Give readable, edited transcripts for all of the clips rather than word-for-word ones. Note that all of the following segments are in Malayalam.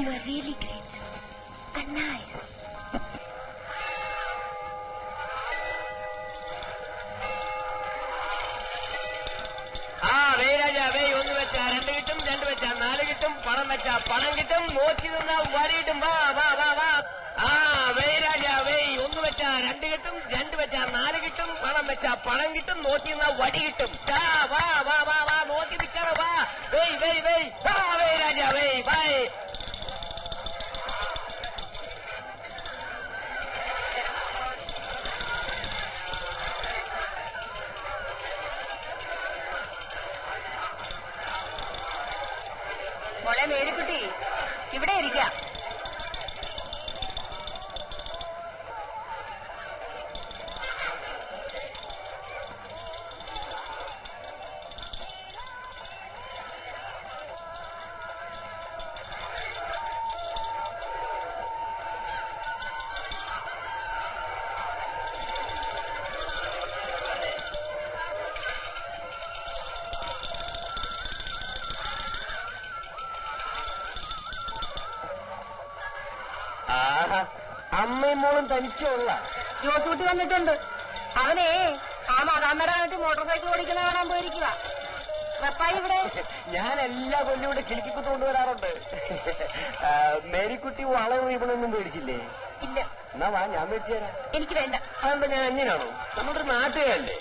You are really great and nice. ഒന്ന് വെച്ചാ 2 കിട്ടും, 2 വെച്ചാ 4 കിട്ടും, പണം വെച്ചാ പണം കിട്ടും, നോക്കി നിന്നാ വടി കിട്ടും. വാ വാ വാ വാ. രാജാ ഒന്ന് വെച്ചാ 2 കിട്ടും, 2 വെച്ചാ 4 കിട്ടും, പണം വെച്ചാ പണം കിട്ടും, നോക്കി നിന്നാ വടി കിട്ടും. വാ വാ വാ വാ, നോക്കി നിൽക്കാറോ. വാ രാജാ ബൈ. മോളെ മേരിക്കുട്ടി, ഇവിടെ ഇരിക്കാം. അമ്മയും മോളും തനിച്ചുള്ള ജോസൂട്ടി വന്നിട്ടുണ്ട്. അവനെ ആ മാതാമ്മയുടെ കാണിട്ട് മോട്ടോർ സൈക്കിൾ ഓടിക്കുന്ന കാണാൻ പോയിരിക്കുക. റപ്പായി ഇവിടെ. ഞാൻ എല്ലാ കൊല്ലം ഇവിടെ കിളിക്കുത്ത് കൊണ്ടുവരാറുണ്ട്. മേരിക്കുട്ടി വളവ് ഇവളൊന്നും പേടിച്ചില്ലേ? ഇല്ല. എന്നാ വാ, ഞാൻ മേടിച്ചു തരാം. എനിക്ക് വേണ്ട. അതെന്താ, ഞാൻ അന്യനാണോ? നമ്മുടെ നാട്ടുകാരല്ലേ.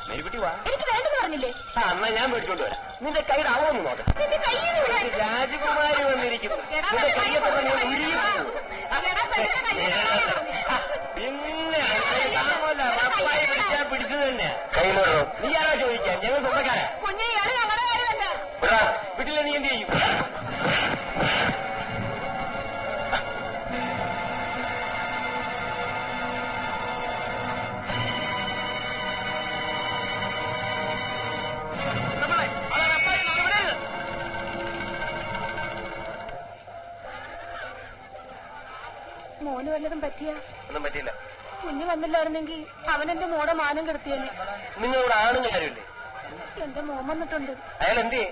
മേരിക്കുട്ടി വാ. എനിക്ക് വേണ്ടെന്ന് പറഞ്ഞില്ലേ? എന്നാ ഞാൻ മേടിച്ചോണ്ട് വരാം. നിന്റെ കയ്യിൽ അളവൊന്ന് നോക്കാം. രാജകുമാരി വന്നിരിക്കുന്നു. നിന്റെ കയ്യെ പറഞ്ഞ പിന്നെ റപ്പായി പിടിച്ചാ പിടിച്ചത് തന്നെ. കയ്യിലോട്ടോ നീ ആരാ ചോദിക്കാൻ? ഞങ്ങൾ സ്വന്തക്കാരാ. വീട്ടിലെ നീ എന്ത് ചെയ്യും? മോന് വല്ലതും പറ്റിയ? ഒന്നും പറ്റിയില്ല. കുഞ്ഞു വന്നില്ലായിരുന്നെങ്കിൽ അവനെന്റെ മോടെ മാനം കെടുത്തിയെന്നെ. നിങ്ങളോട് ആണെന്ന് കാര്യമില്ലേ? എന്റെ മോൻ വന്നിട്ടുണ്ട്. അയാൾ എന്തേ?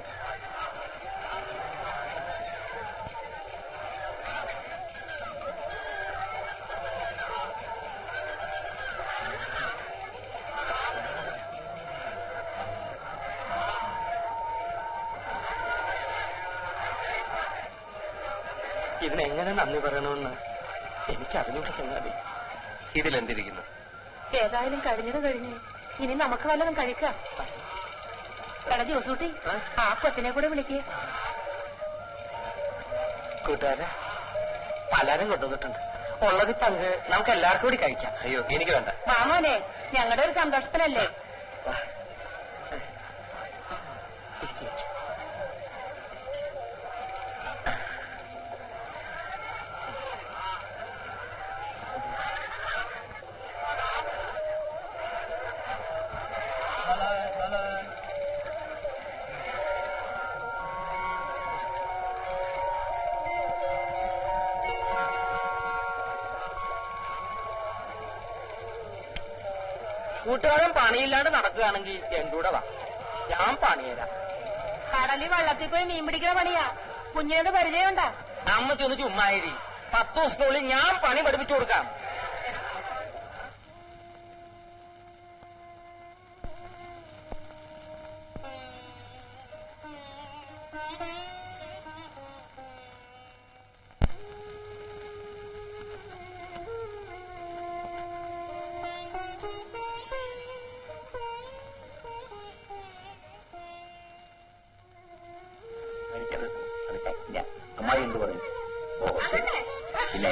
ഇതിനെങ്ങനെ നന്ദി പറയണമെന്ന് എനിക്കറിഞ്ഞൂടെ ചെന്നാലേ. ഇതിലെന്തിരിക്കുന്നു? ഏതായാലും കഴിഞ്ഞത് കഴിഞ്ഞ് ഇനി നമുക്ക് വല്ലതും കഴിക്കാം. എടാ ജോസൂട്ടി, ആ കൊച്ചിനെ കൂടെ വിളിക്കേ. കൂട്ടുകാരെ, പലരും കൊണ്ടുവന്നിട്ടുണ്ട്. ഉള്ളത് പങ്ക് നമുക്ക് എല്ലാവർക്കും കൂടി കഴിക്കാം. അയ്യോ, എനിക്ക് വേണ്ട. മാമോനെ, ഞങ്ങളുടെ ഒരു സന്തോഷത്തിനല്ലേ. കൂട്ടുകാരൻ പണിയില്ലാണ്ട് നടക്കുകയാണെങ്കിൽ എന്റെ കൂടെ വാ, ഞാൻ പണിയരാം. കടലിൽ വള്ളത്തിൽ പോയി മീൻ പിടിക്കുന്ന പണിയാ. കുഞ്ഞിനത് പരിചയമുണ്ടാ? അമ്മയ്ക്ക് ഒന്ന് ചുമ്മായിരി. 10 ദിവസത്തിനുള്ളിൽ ഞാൻ പണി പഠിപ്പിച്ചു കൊടുക്കാം. അമ്മായി എന്ത് പറയും? ഇല്ല,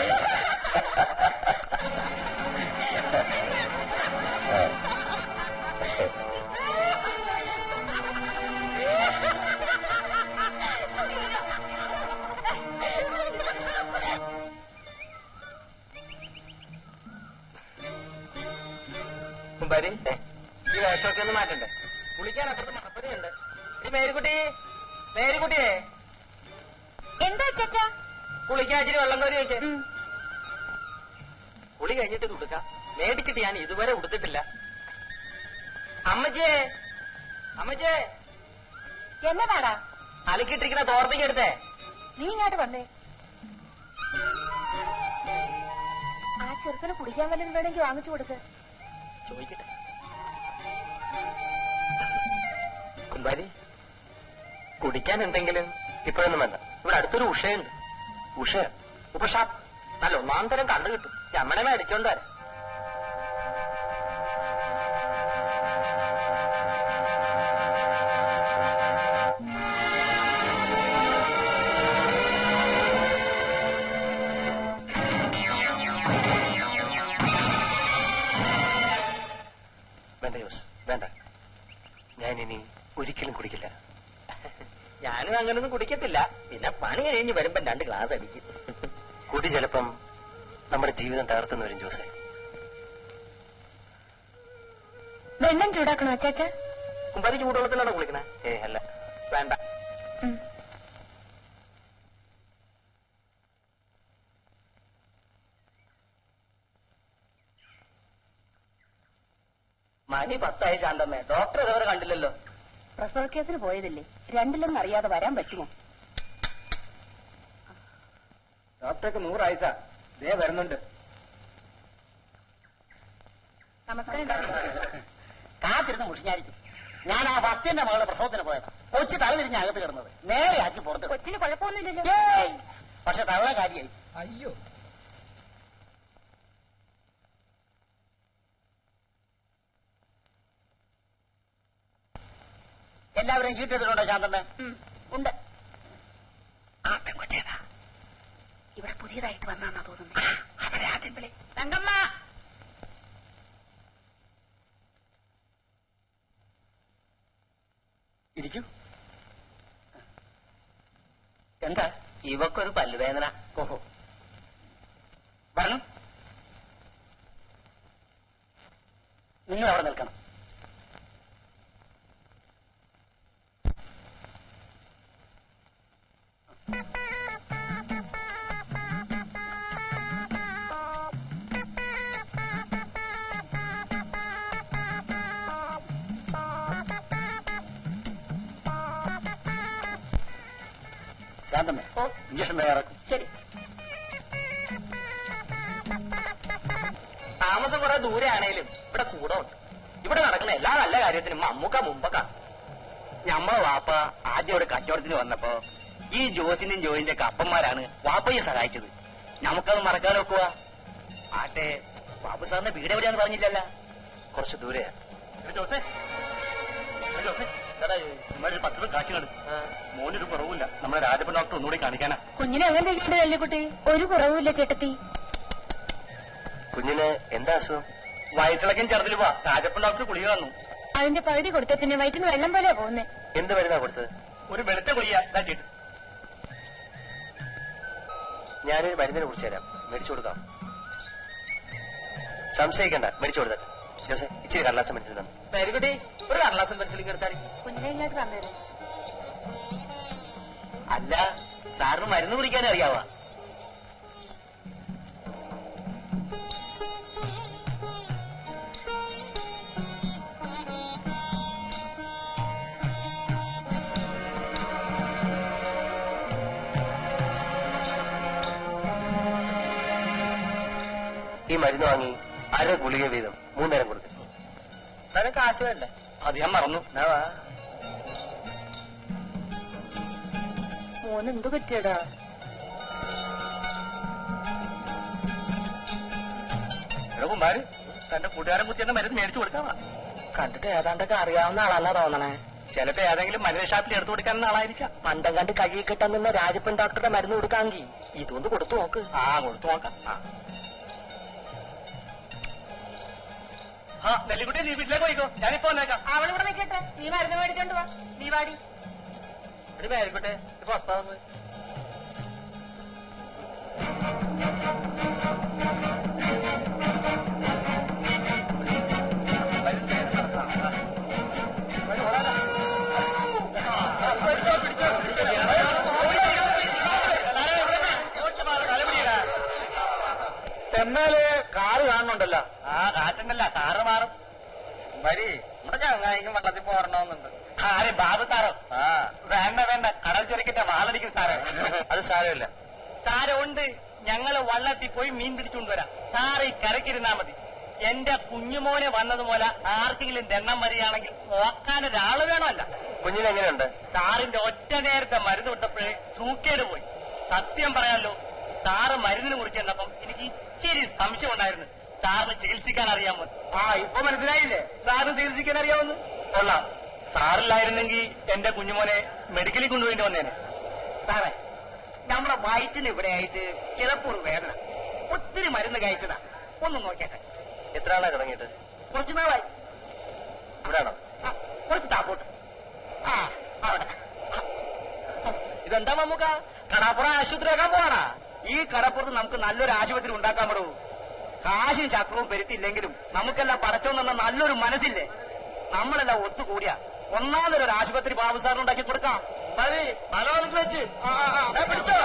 വരും. ഈ വേഷമൊക്കെ ഒന്ന് മാറ്റണ്ടേ? കുളിക്കാൻ അപ്പുറത്ത് മണപ്പടിയുണ്ട്. ഈ മേരിക്കുട്ടിയെ എന്താ ചേച്ചാ? കുളിക്കാൻ ഇച്ചിരി വെള്ളം കോരി വയ്ക്കേ. കുളി കഴിഞ്ഞിട്ട് കൊടുക്കാം. മേടിച്ചിട്ട് ഞാൻ ഇതുവരെ ഉടുത്തിട്ടില്ല. അമ്മച്ചേ എന്നതാടാ? അലക്കിട്ടിരിക്കുന്ന തോർത്തിക്ക് എടുത്തേ. നീ ഇങ്ങോട്ട് വന്നേ. ആ ചെറുക്കന് കുടിക്കാൻ വല്ലതും വേണമെങ്കിൽ വാങ്ങിച്ചു കൊടുക്ക്. ചോദിക്കട്ടെ. കുമ്പാരി, കുടിക്കാൻ എന്തെങ്കിലും? ഇപ്പോഴൊന്നും വേണ്ട. ഇവിടെ അടുത്തൊരു ഉഷയുണ്ട്. ഉഷ ഉപഷാപ്പ് നല്ല ഒന്നാം തരം കണ്ടു കിട്ടും. ചമ്മണമേ അടിച്ചോണ്ട് വരാം. വേണ്ട ജോസ്, വേണ്ട. ഞാനിനി ഒരിക്കലും കുടിക്കില്ല. ഞാനും അങ്ങനൊന്നും കുടിക്കത്തില്ല. പിന്നെ പണി കഴിഞ്ഞ് വരുമ്പോ 2 ഗ്ലാസ് അടിക്കും. കുടി ചിലപ്പം നമ്മുടെ ജീവിതം തകർത്തുന്നു വരും ജോസെ. വെള്ളം ചൂടാക്കണോ അച്ചാച്ച? കുമ്പാരി ചൂടുവെള്ളത്തിലാണോ കുളിക്കണേ? അല്ല, വേണ്ട. മണി 10 ശാന്തമ്മേ. ഡോക്ടർ ഇതുവരെ കണ്ടില്ലല്ലോ. പ്രസവ കേസിന് പോയതല്ലേ, 2 അറിയാതെ വരാൻ പറ്റുമോ? ഡോക്ടർക്ക് 100 ആയിസാ. ദേ വരുന്നുണ്ട്. നമസ്കാരം. കാത്തിരുന്ന് മുഷിഞ്ഞായിരിക്കും. ഞാൻ ആ ഭക്തിന്റെ മകളുടെ പ്രസവത്തിന് പോയത്. കൊച്ചു തല തിരിഞ്ഞ് അകത്ത് കിടന്നത് നേരെ ആക്കി പുറത്ത്. കൊച്ചിന് കുഴപ്പമൊന്നുമില്ലല്ലോ. പക്ഷെ തവള കാര്യമായി. അയ്യോ, എല്ലാവരെയും ചീട്ടെടുത്തിട്ടുണ്ടോ ശാന്തമ്മേ? ഉണ്ട്. ആ പെങ്കൊച്ചേതാ? ഇവിടെ പുതിയതായിട്ട് വന്നാന്നാ തോന്നുന്നു. അവരെ ആദ്യം വിളി. തങ്കമ്മ, ഇരിക്കൂ. എന്താ? ഇവക്കൊരു പല്ലുവേദന. ഓഹോ, വരണം. നിങ്ങൾ അവിടെ നിൽക്കണം. ശാന്തമ്മേ, ഇഞ്ചക്ഷൻ തയ്യാറാക്കും. ശരി. താമസം കുറെ ദൂരെ ആണേലും ഇവിടെ കൂടെ ഉണ്ട്. ഇവിടെ നടക്കുന്ന എല്ലാ നല്ല കാര്യത്തിനും അമ്മൂക്ക മുമ്പൊക്കെ. ഞമ്മളെ വാപ്പ ആദ്യം ഇവിടെ കച്ചവടത്തിന് വന്നപ്പോ ഈ ജോസിന്റെയും ജോയിന്റെ ഒക്കെ അപ്പന്മാരാണ് വാപ്പയെ സഹായിച്ചത്. നമുക്കത് മറക്കാൻ നോക്കുക. ആട്ടെ, ബാബു സാറിന്റെ വീട് എവിടെയാന്ന് പറഞ്ഞില്ലല്ലോ. കുറച്ച് ദൂരെയാ. ജോസേ, ജോസേ, ഒരു 10 കാശ് കണ്ടു. മോനൊരു കുറവില്ല. നമ്മുടെ രാജപ്പൻ ഡോക്ടർ ഒന്നുകൂടി കാണിക്കാനാ. കുഞ്ഞിനെ എങ്ങനെ ഇരിക്കുന്നുണ്ട് കല്ലുകുട്ടി? ഒരു കുറവുമില്ല ചേട്ടത്തി. കുഞ്ഞിന് എന്താ അസുഖം? വയറ്റിളക്കം ചെറുതിൽ പോവാ. രാജപ്പൻ ഡോക്ടർ ഗുളിക വന്നു. അതിന്റെ പകുതി കൊടുത്ത പിന്നെ വയറ്റിന് വെള്ളം പോലെയാ പോകുന്നേ. എന്ത് മരുന്നാ കൊടുത്തത്? ഒരു വെളുത്ത ഗുളിക. ഞാനൊരു മരുന്നിനെ കുറിച്ച് തരാം. മേടിച്ചു കൊടുക്കാം. സംശയിക്കണ്ട, മേടിച്ചു കൊടുത്തത്. ജോസേ, ഇച്ചിരി കടലാസം മേടിച്ചു തന്നെ. പേരുകുട്ടി, ഒരു കടലാസം പെൻസിലേക്ക് എടുത്താൽ. കുഞ്ഞിനെ ഇങ്ങോട്ട് തന്നേരെ. അല്ല, സാറിന് മരുന്ന് കുടിക്കാൻ അറിയാവാ? ഈ മരുന്ന് വാങ്ങി 1/2 ഗുളിക വീതം 3 നേരം കൊടുക്കും. അതിന് കാശ് വേണ്ടേ? അത് ഞാൻ മറന്നു. മോനെന്തു പറ്റിയടാ? കുമാര് തന്റെ കൂട്ടുകാരൻ കുത്തിയെന്ന മരുന്ന് മേടിച്ചു കൊടുക്കാവാ. കണ്ടിട്ട് ഏതാണ്ടൊക്കെ അറിയാവുന്ന ആളല്ല തോന്നണേ. ചിലപ്പോ ഏതെങ്കിലും മരുന്ന് ഷാപ്പിൽ എടുത്തു കൊടുക്കാവുന്ന ആളായിരിക്കാം. പണ്ടം കണ്ട് കഴുകി കിട്ടാൻ നിന്ന രാജപ്പൻ ഡോക്ടറുടെ മരുന്ന് കൊടുക്കാമെങ്കിൽ ഇതൊന്ന് കൊടുത്തു നോക്ക്. ആ, കൊടുത്തു നോക്കാം. ആ, നെല്ലിക്കുട്ടി, നീ വീട്ടിലേക്ക് പോയിക്കോ. ഞാനിപ്പോ വന്നേക്കാം. അവളിവിടെ നിൽക്കട്ടെ, നീ മരുന്ന് മേടിച്ചോണ്ട് വാ. നീ വാടി. ഒരു പേരിക്കോട്ടെ, ഇപ്പൊ വസ്താവ്. എന്നാല് കാറ് കാണുന്നുണ്ടല്ലോ. ആ, കാറ്റുണ്ടല്ല, കാറ് മാറും. വരി, നമ്മുടെ ചങ്ങായിക്കും വെള്ളത്തിൽ പോരണമെന്നുണ്ട്. ആരെ, ബാബു സാറോ? വേണ്ട വേണ്ട, കടൽ ചൊരിക്കിട്ട വാളടിക്കും സാറേ. അത് സാരമില്ല. സാരമുണ്ട്. ഞങ്ങള് വള്ളത്തിൽ പോയി മീൻ പിടിച്ചുകൊണ്ടുവരാം. സാറ് ഈ കരക്കിരുന്നാ മതി. എന്റെ കുഞ്ഞുമോനെ വന്നതുപോലെ ആർക്കെങ്കിലും ദണ്ണം വരികയാണെങ്കിൽ നോക്കാൻ ഒരാള് വേണമല്ല. കുഞ്ഞിനെങ്ങനെയുണ്ട്? സാറിന്റെ ഒറ്റ നേരത്തെ മരുന്ന് വിട്ടപ്പോഴേ സൂക്കേട് പോയി. സത്യം പറയാമല്ലോ, സാറ് മരുന്നിനെ കുറിച്ച് ചെന്നപ്പം എനിക്ക് ഇച്ചിരി സംശയം ഉണ്ടായിരുന്നു. സാറിന് ചികിത്സിക്കാൻ അറിയാമോ? ഇപ്പൊ മനസ്സിലായില്ലേ സാറിന് ചികിത്സിക്കാൻ അറിയാവുന്നു? കൊള്ളാം. സാറില്ലായിരുന്നെങ്കിൽ എന്റെ കുഞ്ഞുമോനെ മെഡിക്കലിൽ കൊണ്ടുപോയി വന്നേനെ. സാറേ, നമ്മുടെ വയറ്റിന് ഇവിടെ ആയിട്ട് ചിലപ്പോൾ വേദന, ഒത്തിരി മരുന്ന് കഴിച്ചതാ. ഒന്ന് നോക്കട്ടെ. എത്ര ആളാ തുടങ്ങിയിട്ട്? കുറച്ചു നാളായി. ഇവിടെയാണോ? കുറച്ച് താപ്പോട്ട്. അവിടെ. ഇതെന്താ മമ്മൂക്ക, കടപ്പുറം ആശുപത്രി ആക്കാൻ പോവാണാ? ഈ കടപ്പുറത്ത് നമുക്ക് നല്ലൊരു ആശുപത്രി ഉണ്ടാക്കാൻ പറ്റുമോ? കാശും ചക്രവും പെരുത്തില്ലെങ്കിലും നമുക്കെല്ലാം പടച്ചോന്നെന്ന നല്ലൊരു മനസ്സില്ലേ? നമ്മളെല്ലാം ഒത്തുകൂടിയ ഒന്നാമതൊരു ആശുപത്രി ബാബു സാറിന് ഉണ്ടാക്കി കൊടുക്കാം. മതി, പല വന്നിട്ട് വെച്ച് പിടിച്ചോ.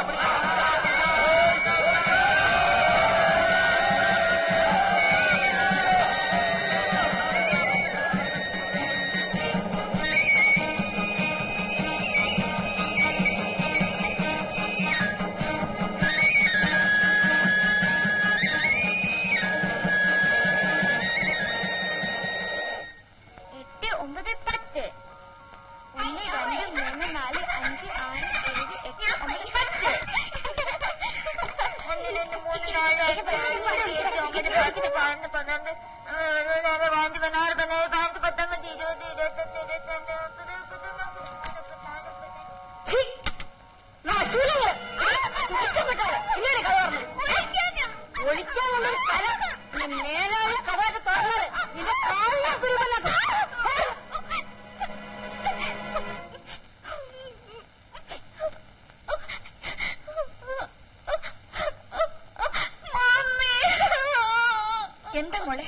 എന്താ മോളെ,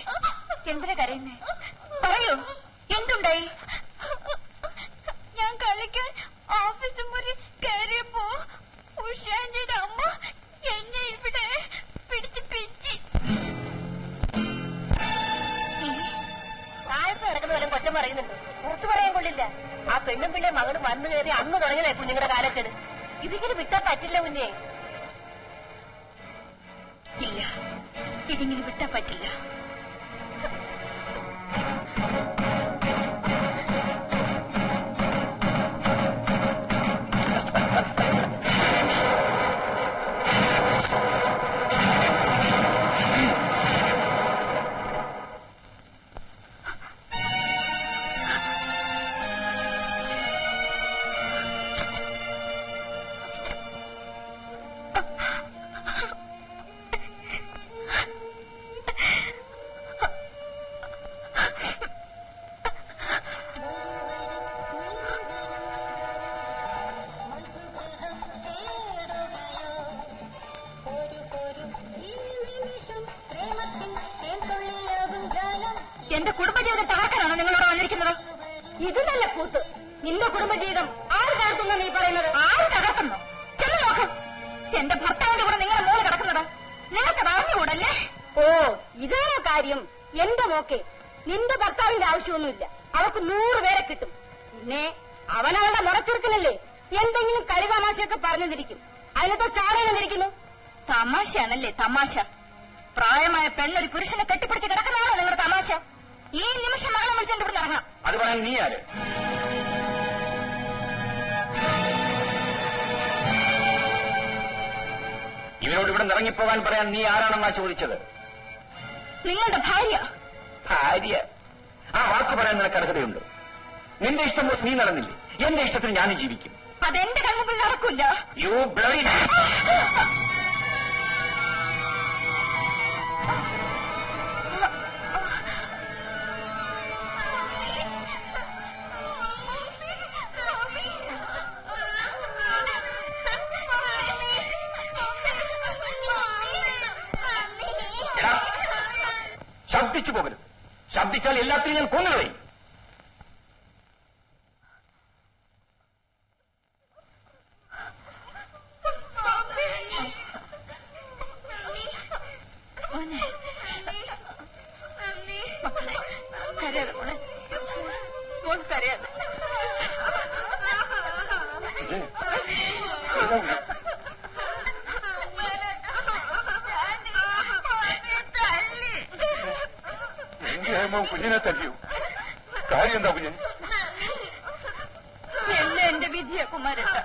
എന്തിനാ കരയുന്നേ? പറയൂ, എന്തുണ്ടായി? ഞാൻ കളിക്കാൻ ഓഫീസ് മുറി കയറിയപ്പോ ഉഷാന്റെ അമ്മ എന്നെ ഇവിടെ പിടിച്ച് പിച്ചി. താഴത്ത് കിടക്കുന്ന വല്ലതും കൊച്ചം പറയുന്നുണ്ട്, പുറത്തു പറയാൻ കൊള്ളില്ല. ആ പെണ്ണും പിള്ളേ മകള് വന്നു കയറി അന്ന് തുടങ്ങിയതേ കുഞ്ഞുങ്ങളുടെ കാലക്കേട്. ഇതിങ്ങനെ വിട്ടാ പറ്റില്ല കുഞ്ഞെ. ഇല്ല, ഇതിങ്ങനെ വിട്ടാ പറ്റില്ല. എന്റെ കുടുംബജീവിതം തകർക്കാനാണോ നിങ്ങളോട് വന്നിരിക്കുന്നത്? ഇത് നല്ല കൂത്ത്. നിന്റെ കുടുംബജീവിതം ആര് തകർത്തുന്ന നീ പറയുന്നത്? ആര് തകർക്കുന്നോ? ചെന്ന് നോക്കും. എന്റെ ഭർത്താവിന്റെ കൂടെ നിങ്ങളെ മോള് കിടക്കുന്നത് നിങ്ങൾക്കത് അറിഞ്ഞുകൂടല്ലേ? ഓ, ഇതാണോ കാര്യം? എന്റെ മോക്കെ, നിന്റെ ഭർത്താവിന്റെ ആവശ്യമൊന്നുമില്ല. അവർക്ക് 100 പേരെ കിട്ടും. പിന്നെ അവനവളുടെ മുറച്ചെറുക്കനല്ലേ, എന്തെങ്കിലും കളിതമാശയൊക്കെ പറഞ്ഞിരിക്കും. അതിനകത്ത് ചാടയെന്നിരിക്കുന്നു. തമാശയാണല്ലേ തമാശ? പ്രായമായ പെണ്ണൊരു പുരുഷനെ കെട്ടിപ്പിടിച്ച് കിടക്കുന്നതാണോ നിങ്ങളുടെ തമാശ? ഈ നിമിഷം മകളെ വിളിച്ചോണ്ട് ഇവിടെ ഇറങ്ങാം. അത് പറയാൻ നീ ആര്? ഇവരോട് ഇവിടെ ഇറങ്ങിപ്പോകാൻ പറയാൻ നീ ആരാണെന്നാ ചോദിച്ചത്? നിങ്ങളുടെ ഭാര്യ. ഭാര്യ? ആ വാക്ക് പറയാൻ നിനക്ക് അർഹതയുണ്ട്. നിന്റെ ഇഷ്ടം നീ നടന്നില്ലേ? എന്റെ ഇഷ്ടത്തിന് ഞാനും ജീവിക്കും. അതെന്റെ കൺമുമ്പിൽ നടക്കില്ല. You bloody. ശബ്ദിച്ചു പോകരുത്. ശബ്ദിച്ചാൽ എല്ലാത്തിനും ഞാൻ കൊന്നുകളയും. കരയാതെ മോളെ, മോൾ കരയാതെ. ഹേമോ കുഞ്ഞിനെ തല്ലിയോ? കാര്യം എന്താ കുഞ്ഞെ? എല്ലാം എന്റെ വിധിയാ കുമാരേട്ട.